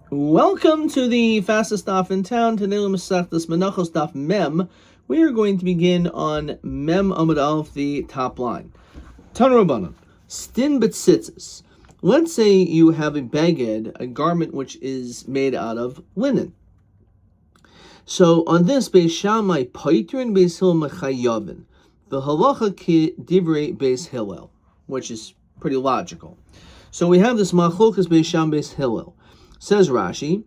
Welcome to the fastest daf in town. Today we Masechtas Menachot daf Mem. We are going to begin on Mem Amud Aleph, the top line. Tan Rabbanan, Stin Betzitzis. Let's say you have a beged, a garment which is made out of linen. So on this, Beis Shammai Paitrin, Beis Hillel Mechayavin, the halacha ki divrei Beis Hillel, which is pretty logical. So we have this machlokas Beis Shammai Beis Hillel. Says Rashi,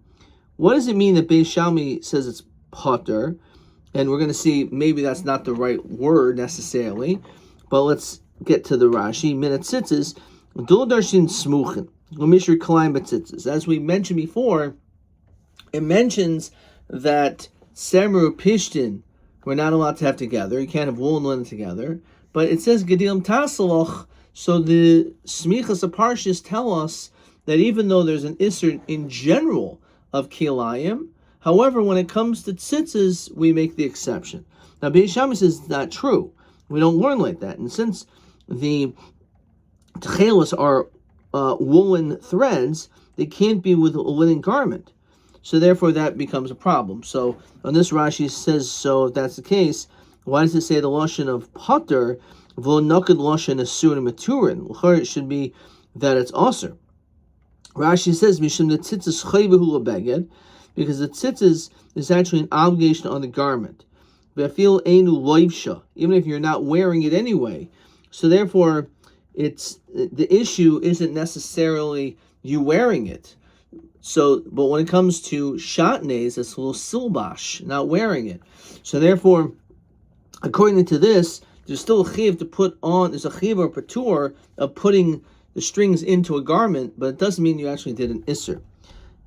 what does it mean that Beis Shammai says it's potter? And we're going to see maybe that's not the right word necessarily, but let's get to the Rashi. Menachot, dul darshin smuchin, umishri kalayim betzitzis. As we mentioned before, it mentions that semer pishtin we're not allowed to have together. You can't have wool and linen together. But it says gedilim tasaloch. So the smichas aparshis tell us that even though there's an isser in general of kilayim, however, when it comes to tzitzis, we make the exception. Now, Beis Shammai says it's not true. We don't learn like that. And since the tchelos are woolen threads, they can't be with a linen garment. So therefore, that becomes a problem. So on this, Rashi says, so if that's the case, why does it say the lashon of potter, v'lo naked lashon asur and maturin? It should be that it's aser. Rashi says, Mishum the tzitzis chaybehu lebeged, because the tzitzis is actually an obligation on the garment. V'afil einu loivsha, even if you're not wearing it anyway. So therefore, it's the issue isn't necessarily you wearing it. So, but when it comes to shatnez, it's a little silbash, not wearing it. So therefore, according to this, there's still a chiv to put on. There's a chiv or patur of putting the strings into a garment, but it doesn't mean you actually did an isser.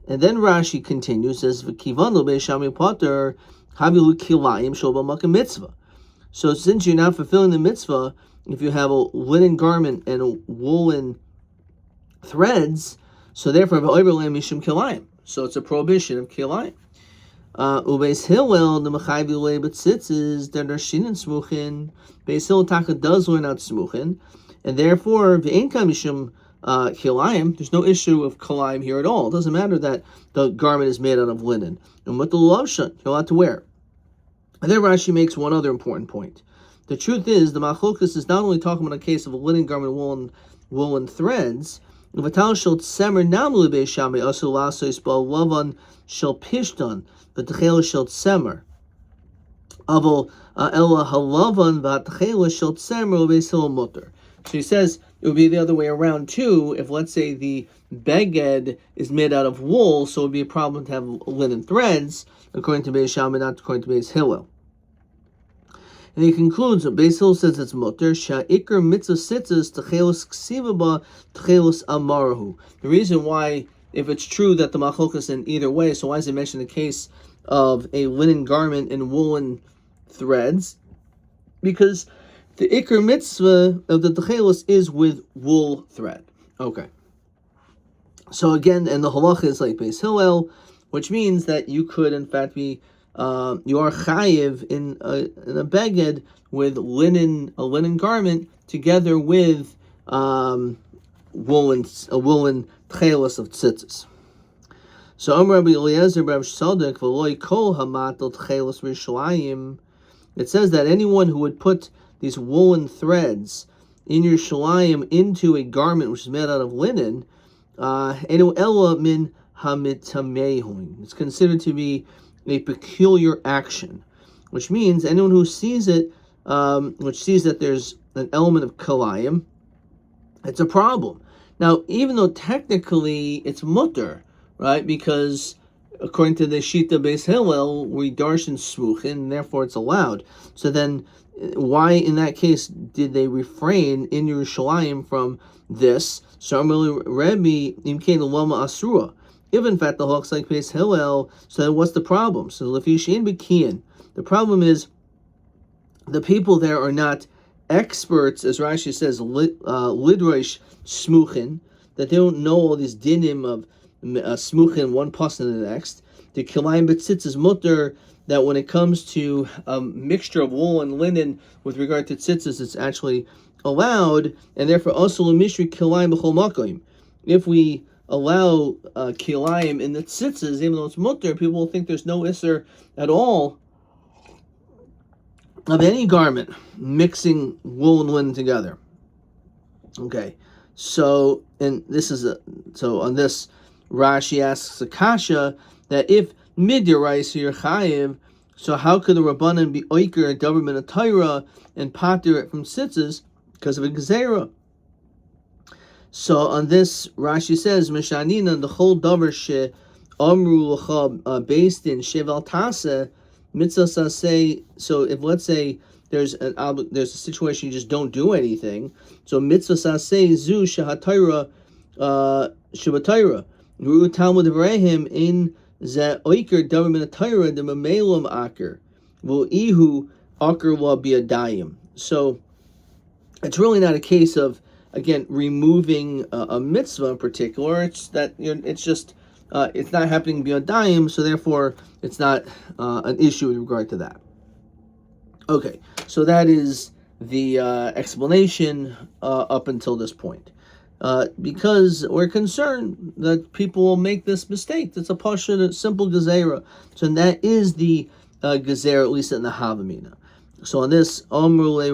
And then Rashi continues, says, "V'kivan lo Beis Shammai potter havilu kilayim shobal makam mitzvah." So since you're not fulfilling the mitzvah, if you have a linen garment and a woolen threads, so therefore v'oiberleim mishum kilayim. So it's a prohibition of kilayim. Ubeis Hillel the mechayvi le betzitzis der darshinin smuchin. Beis Hillel taka does learn out smuchin. And therefore, v'einka mishum kilayim, there's no issue of kilayim here at all. It doesn't matter that the garment is made out of linen. And what the lavshan, you're allowed to wear. And then Rashi makes one other important point. The truth is, the machlokas is not only talking about a case of a linen garment, woolen threads. V'tal shel tsemer namlu Beis Shammai asu lasos bal lavan shel pishtan v'tchela shel tsemer. Aval ella halavan v'tchela shel tsemer Beis Hillel mutter. So he says it would be the other way around too. If let's say the beged is made out of wool, so it would be a problem to have linen threads, according to Beis Shammai, not according to Beis Hillel. And he concludes that Beis Hillel says it's mutter sha'ikr mitzvah sitzes tchelos ksivaba tchelos amarahu. The reason why, if it's true that the machlokas in either way, so why does it mention the case of a linen garment and woolen threads? Because the ikr mitzvah of the tchelos is with wool thread. Okay. So again, and the halacha is like Beis Hillel, which means that you could in fact be you are chayiv in a beged with a linen garment together with a woolen tchelos of tzitzis. So Rabbi Eliezer Rav Shadok v'loi kol hamatel tchelos rishalayim. It says that anyone who would put these woolen threads in your shalayim into a garment which is made out of linen, enu ela min hamitamehuin. It's considered to be a peculiar action, which means anyone who sees it, which sees that there's an element of kalayim, it's a problem. Now, even though technically it's mutter, right? Because according to the Shita Beis Hillel, we darshan smuchin, and therefore it's allowed. So then, why in that case did they refrain in Yerushalayim from this? So Rabbi imkein lama asura. If in fact the hawks like Beis Hillel, so then what's the problem? So lefishin bekian. The problem is the people there are not experts, as Rashi says, lidrosh smuchin, that they don't know all these dinim of smuchin, one person and the next. The kilayim betzitz is mutter, that when it comes to a mixture of wool and linen with regard to tzitzis, it's actually allowed, and therefore also l'mishri kilayim b'chol makom. If we allow kilayim in the tzitzis, even though it's mutter, people will think there's no isser at all of any garment mixing wool and linen together. Okay, so on this Rashi asks Akasha that if midyarais you're chayiv, so how could the Rabbanan be oiker government of Torah and pater it from tzitzis because of a gezerah? So on this Rashi says Mishanina the whole davar she amru l'cha based in sheval tase mitzvah say. So if let's say there's a situation you just don't do anything, so mitzvah say zu shehatayra shebatayra ru talmud vrehim in ze oiker government atayra the mamelum aker will ihu aker la biadayim. So it's really not a case of, again, removing a mitzvah in particular. It's that it's just it's not happening biadayim, so therefore it's not an issue in regard to that. Okay, so that is the explanation up until this point. Because we're concerned that people will make this mistake. It's a pashut, a simple gezerah. So that is the gezerah, at least in the Havamina. So on this, Amrule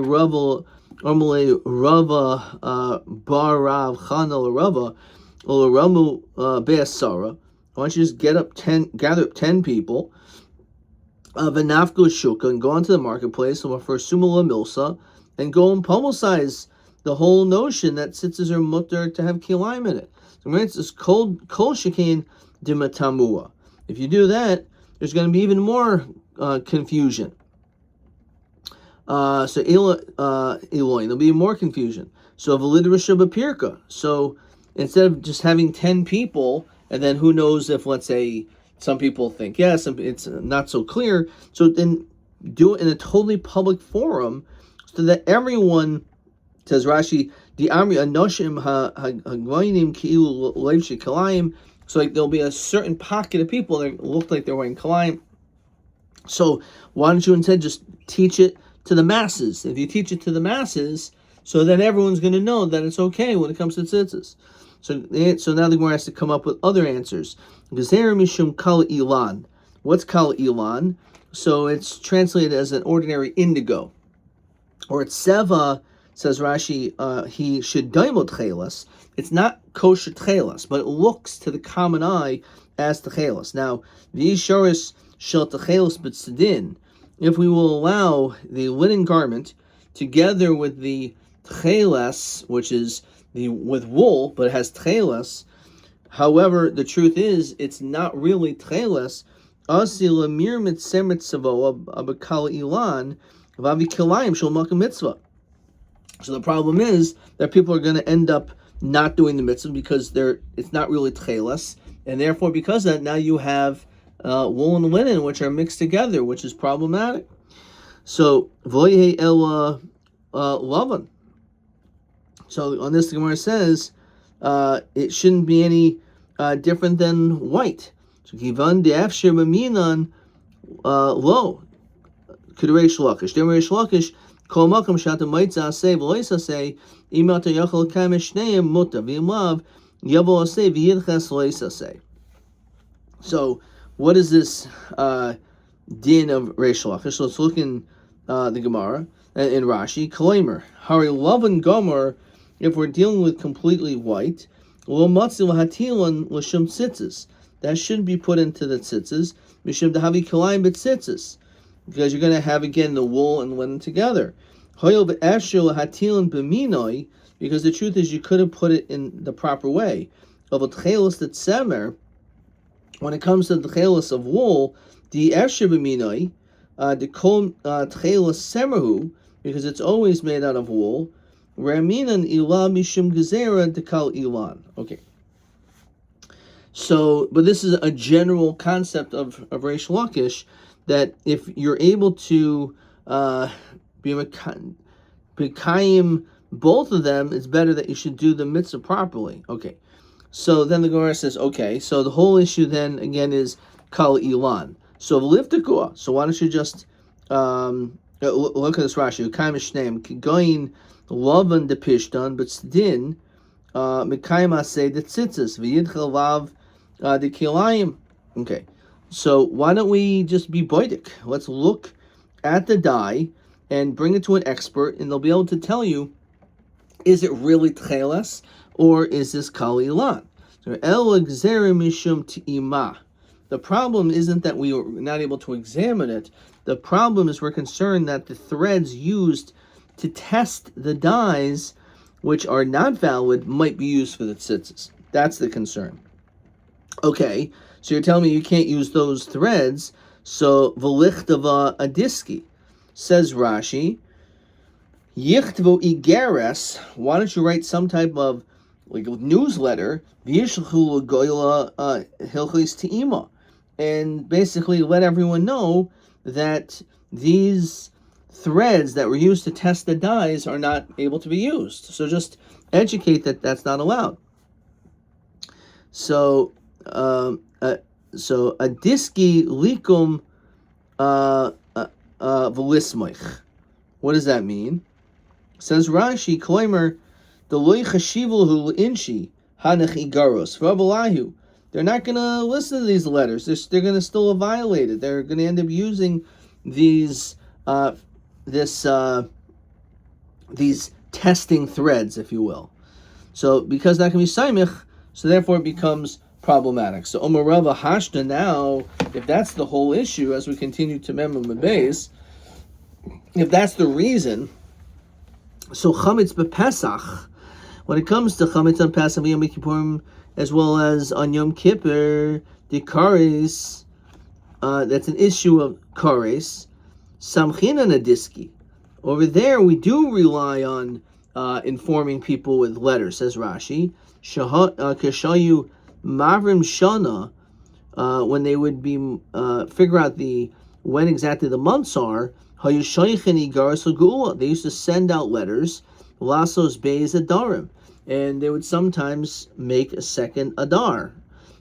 Rava Bar Rav Chana Rava Ramu Be'asara. Why don't you just gather up 10 people, Venafko Shuka, and go onto the marketplace and for Sumala Milsa, and go and publicize the whole notion that tzitzis are mutter to have kilayim in it. So it's this kol shekain dimatamua. If you do that, there's going to be even more confusion. So there'll be more confusion. So v'lidrasha b'pirka. So instead of just having 10 people, and then who knows if, let's say, some people think yes, it's not so clear. So then do it in a totally public forum, so that everyone, says Rashi, the amri anoshim hagvainim ki'ilu leiv shekalayim. So like there'll be a certain pocket of people that look like they're wearing kalayim. So why don't you instead just teach it to the masses? If you teach it to the masses, so then everyone's going to know that it's okay when it comes to tzitzis. So now the Gemara has to come up with other answers. Gezer mishum kal ilan. What's kal ilan? So it's translated as an ordinary indigo, or it's seva. Says Rashi, he should daimot chelas. It's not kosher chelas, but it looks to the common eye as techelas. Now, the isharis shel techelas b'tzedin. If we will allow the linen garment together with the techelas, which is with wool, but it has techelas. However, the truth is, it's not really techelas. Asi lemir mitzer mitzavo abakal ilan vavi kilayim shel makam mitzvah. So the problem is that people are going to end up not doing the mitzvah because it's not really tchelas, and therefore because of that, now you have wool and linen which are mixed together, which is problematic. So voyhe ela lavan. So on this, the Gemara says it shouldn't be any different than white. So kivan de'afshir maminan lo k'derei shlokish. Derei shlokish. Kol makom shata maitza asay v'lois asay imata yachol kamesh shneim muta v'imlav yavo asay v'yidches lois asay. So what is this din of Reish Lakish? So let's look in the Gemara in Rashi. Kleimer hari lavan gomer. If we're dealing with completely white, lo matzi lahatilan l'shum tzitzis. That shouldn't be put into the tzitzis. Mishum dahavi kilayim b'tzitzis. Because you're going to have, again, the wool and linen together. Because the truth is you couldn't put it in the proper way. When it comes to the tchelis of wool, the esher b'minoi, the kol tchelis semahu, because it's always made out of wool. Raminan ilah mishum gezerah dekal ilan. Okay. So, but this is a general concept of Reish Lakish, that if you're able to be mekayim both of them, it's better that you should do the mitzvah properly. Okay, so then the Gemara says, okay, so the whole issue then again is kal ilan. So v'liftikua. So why don't you just look at this Rashi? Ukayim shneim kigoyin lavan depishtan, but din Mikayim say the tzitzis v'yidchel vav the kilayim. Okay, so why don't we just be boidik? Let's look at the dye and bring it to an expert, and they'll be able to tell you, is it really tcheles or is this kalilan? The problem isn't that we are not able to examine it. The problem is we're concerned that the threads used to test the dyes, which are not valid, might be used for the tzitzis. That's the concern. Okay, so you're telling me you can't use those threads, so v'lichtava adiski. Says Rashi, Yichtvo igeres, why don't you write some type of like newsletter, v'yishluchu l'goyla hilchos te'ima, and basically let everyone know that these threads that were used to test the dyes are not able to be used. So just educate that that's not allowed. So adiski likum v'lismoich. What does that mean? Says Rashi, Kloimer, the loy chashivulhu inshi hanach igaros v'avalahu. They're not going to listen to these letters. They're going to still violate it. They're going to end up using these these testing threads, if you will. So because that can be saimich, so therefore it becomes problematic. So Omer Rava Hashta, now, if that's the whole issue, as we continue to Mem Beis, if that's the reason, so chametz bepesach, when it comes to chametz on Pesach Yom Kippurim, as well as on Yom Kippur, the kares, that's an issue of kares, samchina nadiski. Over there, we do rely on informing people with letters, says Rashi. Kashayu mavrim shana, when they would be figure out when exactly the months are. They used to send out letters, lasos beis adarim, and they would sometimes make a second adar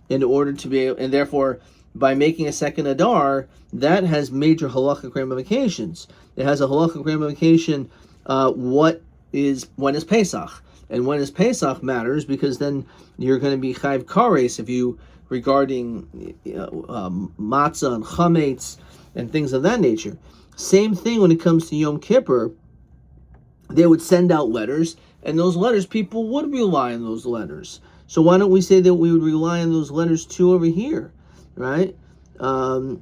in order to be able, and therefore by making a second adar, that has major halachic ramifications. It has a halachic ramification. When is Pesach, and when is Pesach matters, because then you're going to be chayv kares if you regarding matzah and chametz and things of that nature. Same thing when it comes to Yom Kippur. They would send out letters, and those letters, people would rely on those letters. So why don't we say that we would rely on those letters too over here, right? So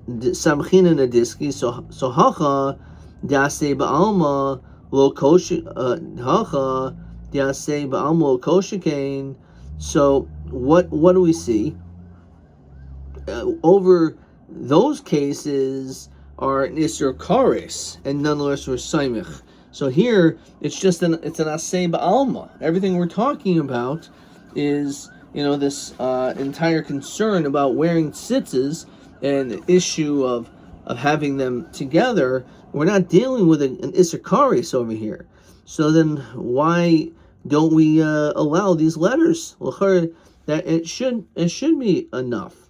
samchina nadiski. So hacha diasei ba'alma lo kosher. Hacha diasei ba'alma lo kosher. So what do we see over those cases? Are an Isser Kares, and nonetheless are Saimich. So here, it's an Aseh Ba'alma. Everything we're talking about is, this entire concern about wearing tzitzis and the issue of having them together. We're not dealing with an Isser Kares over here. So then why don't we allow these letters? That it should be enough.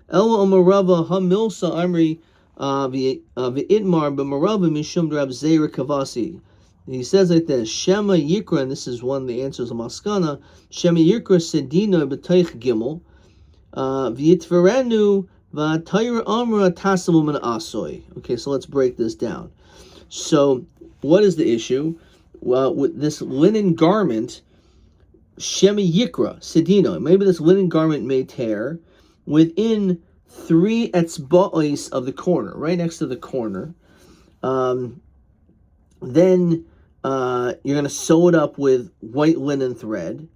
Ela Omarava Hamilsa Amri V'itmar b'marava mishum Rab Zeira Kavasi. He says like this: Shema Yikra, and this is one of the answers of Maskana. Shema Yikra Sedina b'Teich Gimel V'yitverenu v'Tayr Amra Tasamu Min Asoy. Okay, so let's break this down. So, what is the issue? Well, with this linen garment, Shema Yikra Sedina. Maybe this linen garment may tear within 3 etzba'os of the corner, right next to the corner. Then you're going to sew it up with white linen thread,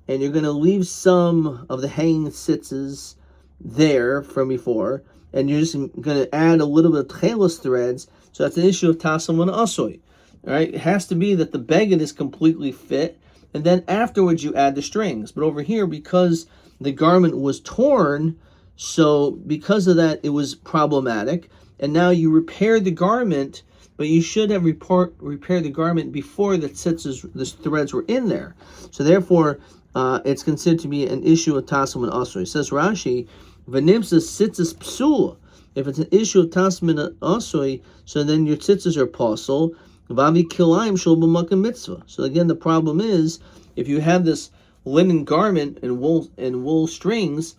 and you're going to leave some of the hanging tzitzis there from before, and you're just going to add a little bit of tchelos threads. So that's an issue of tasam and asoy. All right, it has to be that the beged is completely fit, and then afterwards you add the strings. But over here, because the garment was torn, so because of that, it was problematic. And now you repair the garment, but you should have repaired the garment before the tzitzis, the threads were in there. So therefore, it's considered to be an issue of tasam and asur. It says Rashi, v'nimsa tzitzis psula. If it's an issue of tasam and asur, so then your tzitzis are pasul. Vavi kilayim shel b'makom mitzvah. So again, the problem is if you have this linen garment and wool strings,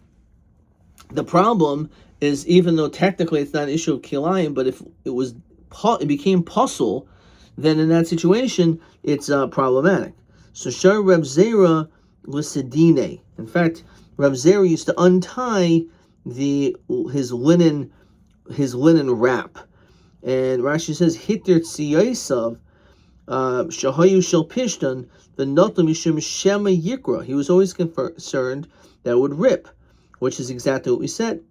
the problem is even though technically it's not an issue of kilayim, but if it became puzzle, then in that situation it's problematic. So Shar Reb Zera l'sedine. In fact, Reb Zera used to untie his linen wrap, and Rashi says hitter tziyasav shahayu shel pishtan the notam mishum shema yikra. He was always concerned that it would rip, which is exactly what we said.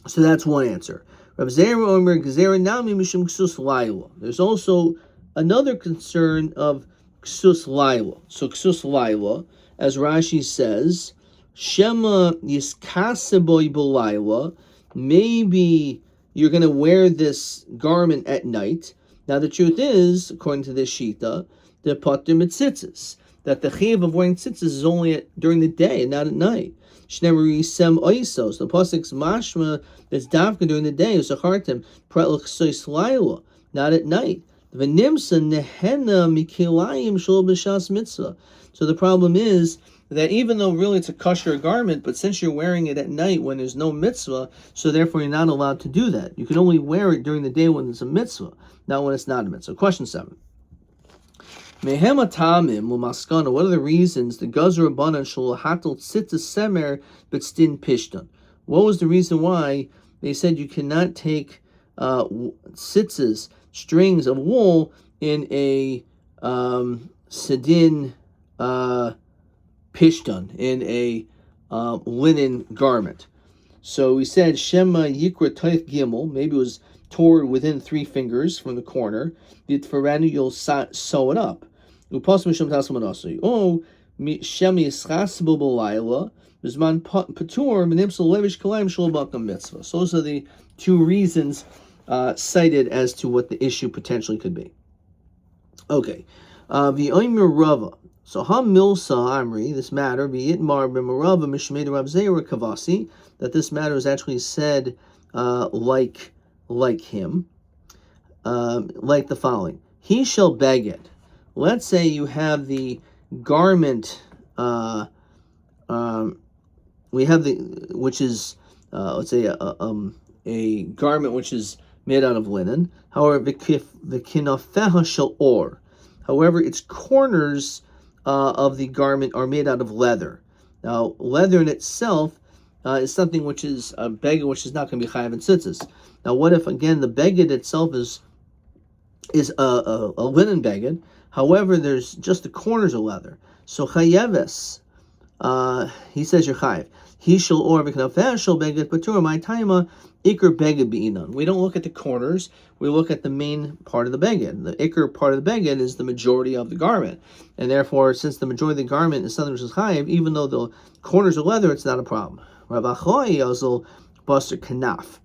So that's one answer. Reb Zera Omer Gezerah Nami Mishum Ksus Laila. There's also another concern of Ksus Laila. So Ksus Laila, as Rashi says, Shema Yiskaseboy B'Laila. Maybe you're going to wear this garment at night. Now the truth is, according to this shita, the pater mitzitzis, that the chiv of wearing tzitzis is only during the day and not at night. Shnemari sem oisos. The pasuk's mashma that's davka during the day. Usachartem pretlach sois laila, not at night. V'nimsa nehena mikilayim shel b'shas mitzvah. So the problem is that even though really it's a kosher garment, but since you're wearing it at night when there's no mitzvah, so therefore you're not allowed to do that. You can only wear it during the day when it's a mitzvah, not when it's not a mitzvah. Question 7. Mehema tamim u'maskana. What are the reasons the Gazer Rabbanan shel hatel tzitzis semer b'tstin pishtan? What was the reason why they said you cannot take tzitzis, strings of wool, in a sedin pishtan, in a linen garment? So we said Shema Yikra Taith Gimel. Maybe it was tore within 3 fingers from the corner. Ditfaranu, you'll sew it up. Upas Mishum Tasman Asui. Oh, Shemi Ischasbo B'Laila. Bizman Patur Menimsel Levish Kalayim Shalabakam Mitzvah. So those are the 2 reasons cited as to what the issue potentially could be. Okay. V'oimer Rava. So Ham Milsa Amri, this matter, V'yitmar B'Marava Mishmei Rab Zera Kavasi, that this matter is actually said like him, like the following. He shall beg it. Let's say you have the garment, we have which is, let's say a garment which is made out of linen. However, the kinafeha shel or. However, its corners of the garment are made out of leather. Now, leather in itself is something which is a beged, which is not going to be chayav in tzitzis. Now, what if again the beged itself is a linen beged? However, there's just the corners of leather. So chayeves, he says you're chayav. He shall or v'knafeh shall beged patur my taima ikr beged beinan. We don't look at the corners. We look at the main part of the beged. The ikr part of the beged is the majority of the garment, and therefore, since the majority of the garment is something which is chayav, even though the corners are leather, it's not a problem. Rav Achoy also buster kanaf.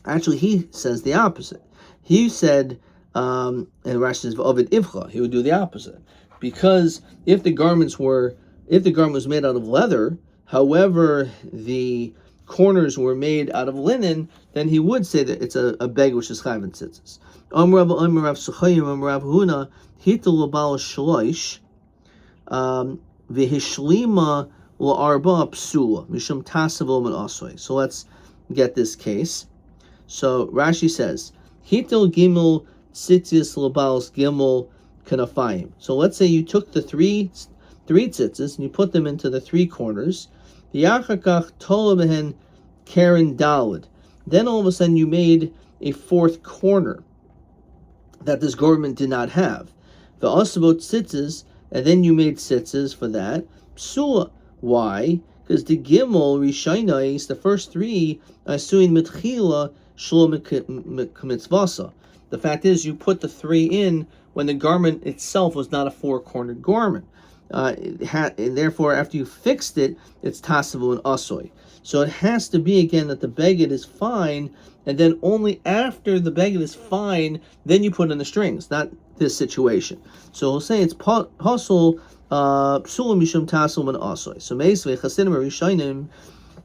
Actually, he says the opposite. He said, and Rashi says v'ovid ivcha, he would do the opposite, because if the garment was made out of leather, however the corners were made out of linen, then he would say that it's a beg which is chayav in tzitzis. Rav Suchayim Rav Huna hitul l'bal shloish v'hishlima l'arba psula mishum tasav min asoi. So let's get this case. So Rashi says hitul gimel tzitzis l'bal gimel kanafayim. So let's say you took the three tzitzis and you put them into the 3 corners. Yachakach tolabehen karen dalid. Then all of a sudden you made a 4th corner that this garment did not have. The asabot tzitzis, and then you made tzitzis for that. Psula. Why? Because the gimel rishaynais, the first 3, asuin mitchila shalom mitzvasa. The fact is, you put the 3 in when the garment itself was not a 4-cornered garment. And therefore, after you fixed it, it's tasavu and asoy. So it has to be again that the beged is fine, and then only after the beged is fine, then you put in the strings. Not this situation. So we'll say it's pasul psul mishum tasav and asoy. So meisvei chasidim rishonim,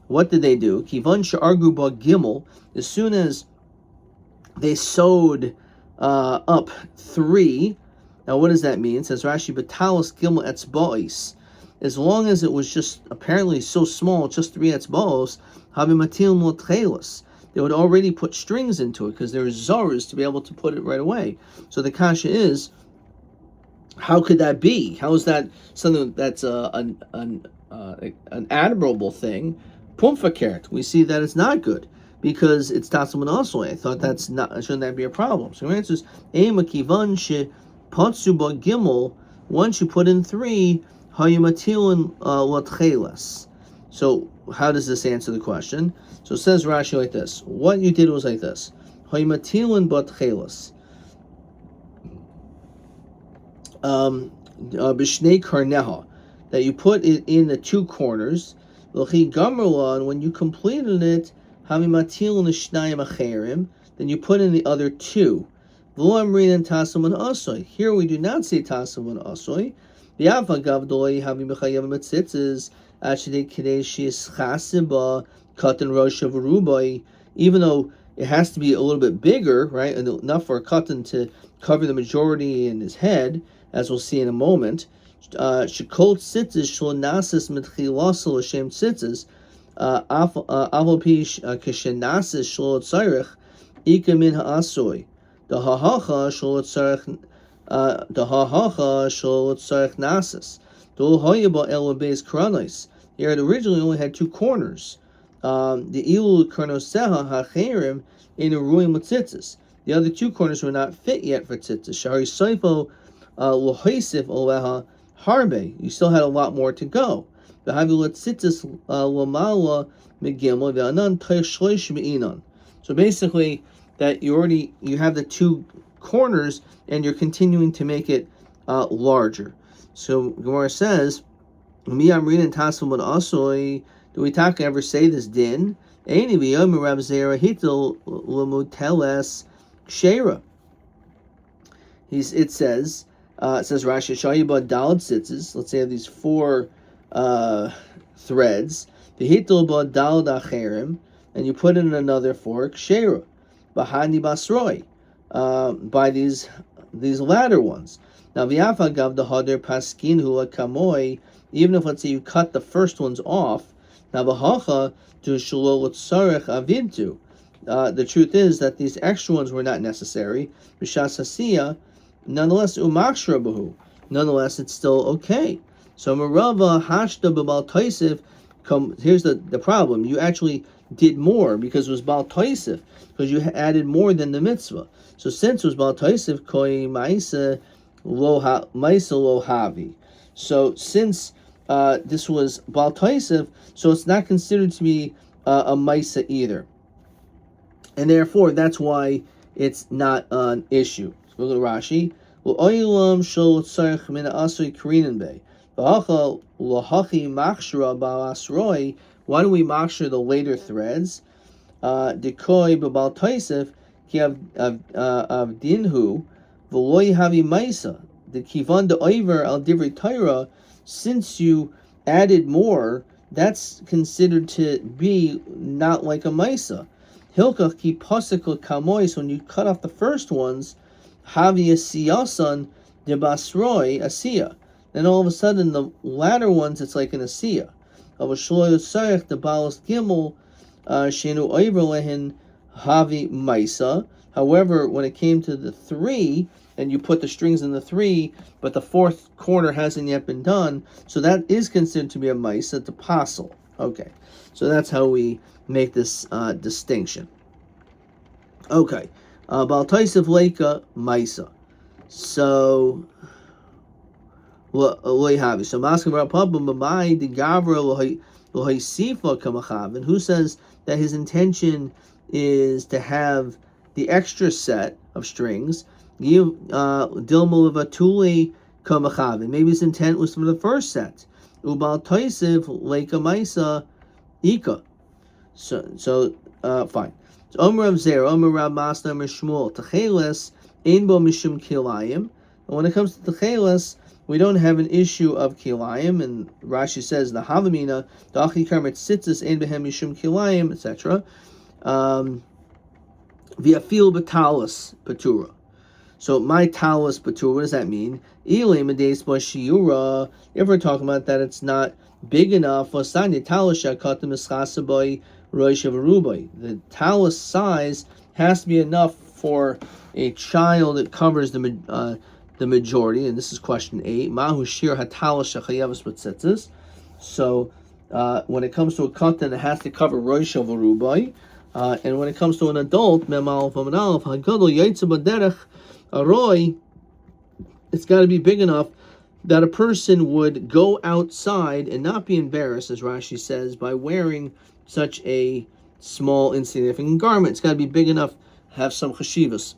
what did they do? Kivan she'argu ba gimel. As soon as they sewed up 3. Now, what does that mean? It says Rashi, Batalis Gimel Etzba'is. As long as it was just apparently so small, just 3 Etzba'os, Havimatil Motchelis. They would already put strings into it because there is Zars to be able to put it right away. So the kasha is, how could that be? How is that something that's an admirable thing? Pumfakert. We see that it's not good because it's tassum and asoi. I thought shouldn't that be a problem? So the answer is ema kivan she patsuba gimel. Once you put in 3, hayumatilin latchelas. So how does this answer the question? So it says Rashi like this. What you did was like this. Hayumatilin batchelas. Bishnei karneha, that you put it in the 2 corners. L'chi gamerlan, when you completed it, hamimatil nishnayim acherim, then you put in the other 2. V'lo and tasam and asoy. Here we do not say tasam and asoy. V'yava gavdoi hamimechayev metzitzes ashidei kidei shischasiba katan rosh of rubai. Even though it has to be a little bit bigger, right, enough for a katan to cover the majority in his head, as we'll see in a moment. Shekol tzitzes shlo nasis mitchilasel l'shem tzitzes avol pi kishenasis shlo tzarich ika min ha'asoy the hahacha shlo tzarich nasis dol hoyaba el beis kranos. Here it originally only had 2 corners. The ilu karnoseha hacherim in a ruim tzitzes. The other 2 corners were not fit yet for tzitzes. Shari soifo lohisif oleha harbe. You still had a lot more to go. So basically, that you have the 2 corners and you're continuing to make it larger. So Gemara says, do we ever say this din? It says Rashi Shayibah Dalad Sitzes. Let's say I have these 4 threads. The Hitul Dalad Acherim, and you put in another 4 Kshera. Bahani Basroi. By these latter ones. Now V'yafa Gav the Hader Paskin Hula Kamoi. Even if, let's say, you cut the first ones off, now Vahacha to Shalol Tzarech Avintu. The truth is that these extra ones were not necessary. B'shas Hasiya. Nonetheless, umakshra bahu. Nonetheless, it's still okay. So Merava hashta b'bal taisif. Here's the problem. You actually did more because it was bal taisif, because you added more than the mitzvah. So since it was bal taisif, koi ma'isa lo havi. So since this was bal taisif, so it's not considered to be a ma'isa either, and therefore that's why it's not an issue. Look at Rashi. Why do we machshir the later threads? Dekoy b'bal taisef ki avdinhu v'loy havi ma'isa. The kivan de oiver al divrei Torah. Since you added more, that's considered to be not like a ma'isa. Hilkach ki pasik kamois. When you cut off the first ones, Havi asiyasan de basroi asiya. Then all of a sudden, the latter ones, it's like an asiya. Of a shloyo tzarech the balas gimel shenu oiver lehen havi maisa. However, when it came to the 3, and you put the strings in the 3, but the 4th corner hasn't yet been done, so that is considered to be a maisa, to passel. Okay, so that's how we make this distinction. Okay. Bal taisif leika maisa. So loihavi. So masking about papa mamai the gavra lohaisifa kamachavin. Who says that his intention is to have the extra set of strings? Dilma levatuli kamachavin. Maybe his intent was for the first set. Ubal taisif leika maisa ika. So fine. Omer of Zer, Omer Rab Masna, Omer Shmuel, Techeles, Ein Bo Mishum Kilayim. And when it comes to Techeles, we don't have an issue of Kilayim, and Rashi says, the Havamina, Dachi Karmet Sitzis, Ein Behem Mishum Kilayim, etc. Via Fil Batalis Patura. So my talus patur, what does that mean? If we're talking about that it's not big enough, the talus size has to be enough for a child that covers the majority, and this is question 8. Mahu shir hatalus shachayavas b'tzitzis. So when it comes to a katan, it has to cover rosh v'rubai, and when it comes to an adult, mem aleph amud aleph hagadol yaitza b'derech aroi, it's got to be big enough that a person would go outside and not be embarrassed, as Rashi says, by wearing such a small, insignificant garment. It's got to be big enough, have some chashivas.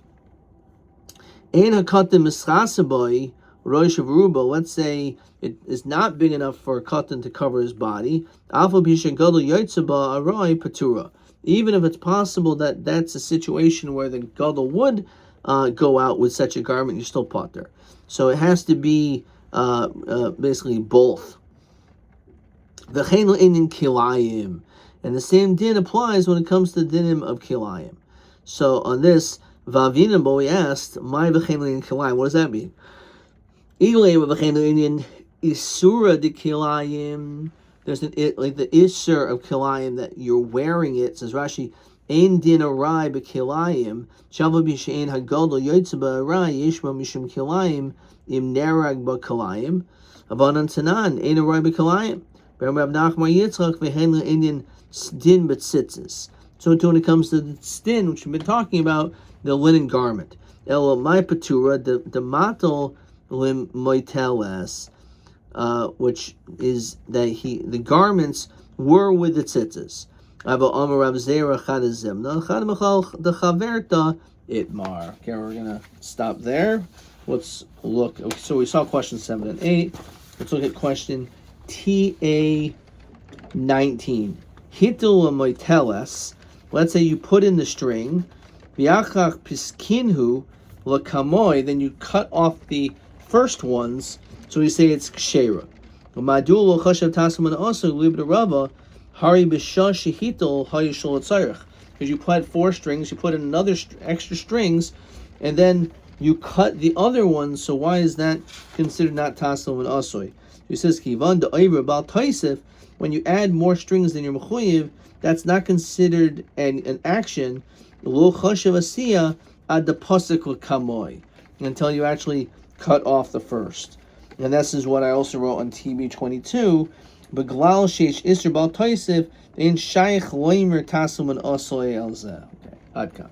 Ein hakatim mischasaboy rosh v'ruba. Let's say it is not big enough for a katan to cover his body. Alpha bishan gadol yaitza ba aroi patura. Even if it's possible that that's a situation where the gadol would go out with such a garment, you're still potter. So it has to be basically both. V'chein le'inyan kilayim, and the same din applies when it comes to dinim of kilayim. So on this, Vavinabo, we asked, "My v'chein le'inyan kilayim." What does that mean? Ilay v'chein le'inyan isura de kilayim. There's like the isur of kilayim that you're wearing it. Says Rashi, ein din arai b'kilayim shava b'shein hagadol yoytze b'arai yishma mishum kilayim im nerag b'kilayim avanan tanan ein arai b'kilayim b'ram Rav Nachman Yitzchak v'hen le'inyan din b'tzitzis. So when it comes to the stin, which we've been talking about, the linen garment, el my patura the matal lim moiteles, which is that the garments were with the tzitzis. Okay, we're gonna stop there. Let's look. So we saw question 7 and 8. Let's look at question TA 19. Hitul moiteles. Let's say you put in the string. V'achach piskinhu lakamoy. Then you cut off the first ones. So we say it's kshera. Madul chashav tasman also libra rava hari b'shah shehitel hayishol tzarich. Because you put 4 strings, you put in another extra strings, and then you cut the other ones. So why is that considered not tasman and asoy? He says kivan da'ayra bal taisif. When you add more strings than your mechuyev, that's not considered an action. Lo chashav asiya ad the pasuk kamoy, until you actually cut off the first. And this is what I also wrote on TB22. Beglal sheish isr bal taisif in shaykh loimer tasum and asoy elzeh. Okay, adkan.